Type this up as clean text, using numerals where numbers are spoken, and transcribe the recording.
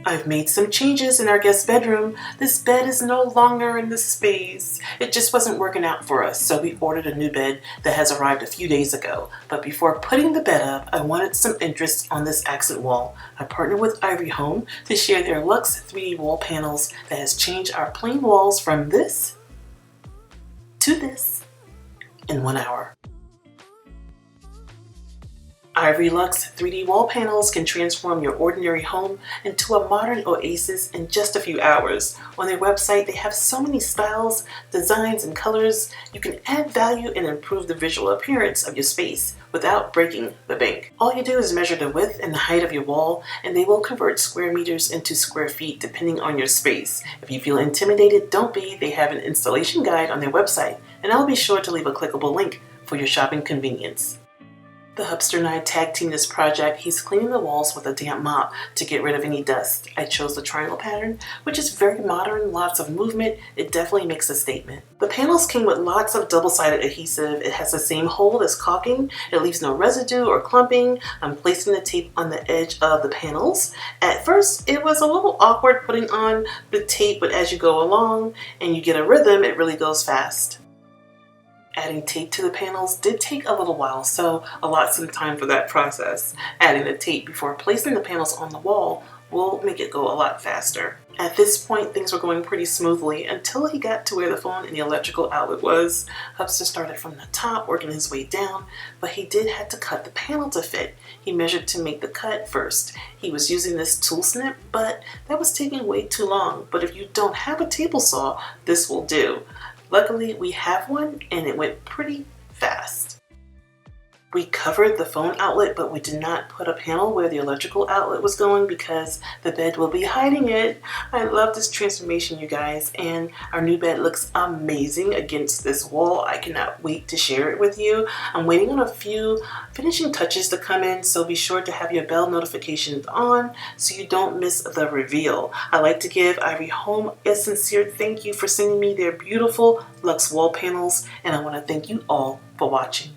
I've made some changes in our guest bedroom. This bed is no longer in the space. It just wasn't working out for us, so we ordered a new bed that has arrived a few days ago. But before putting the bed up, I wanted some interest on this accent wall. I partnered with Ivory Home to share their Luxe 3D wall panels that has changed our plain walls from this to this in 1 hour. Ivory Luxe 3D wall panels can transform your ordinary home into a modern oasis in just a few hours. On their website, they have so many styles, designs, and colors. You can add value and improve the visual appearance of your space without breaking the bank. All you do is measure the width and the height of your wall, and they will convert square meters into square feet depending on your space. If you feel intimidated, don't be. They have an installation guide on their website, and I'll be sure to leave a clickable link for your shopping convenience. The Hubster and I tag teamed this project. He's cleaning the walls with a damp mop to get rid of any dust. I chose the triangle pattern, which is very modern, lots of movement. It definitely makes a statement. The panels came with lots of double-sided adhesive. It has the same hold as caulking. It leaves no residue or clumping. I'm placing the tape on the edge of the panels. At first, it was a little awkward putting on the tape, but as you go along and you get a rhythm, it really goes fast. Adding tape to the panels did take a little while, so allot some time for that process. Adding the tape before placing the panels on the wall will make it go a lot faster. At this point, things were going pretty smoothly until he got to where the phone and the electrical outlet was. Hubster started from the top, working his way down, but he did have to cut the panel to fit. He measured to make the cut first. He was using this tool snip, but that was taking way too long. But if you don't have a table saw, this will do. Luckily, we have one, and it went pretty fast. We covered the phone outlet, but we did not put a panel where the electrical outlet was going because the bed will be hiding it. I love this transformation, you guys, and our new bed looks amazing against this wall. I cannot wait to share it with you. I'm waiting on a few finishing touches to come in, so be sure to have your bell notifications on so you don't miss the reveal. I like to give Ivory Home a sincere thank you for sending me their beautiful Luxe wall panels, and I want to thank you all for watching.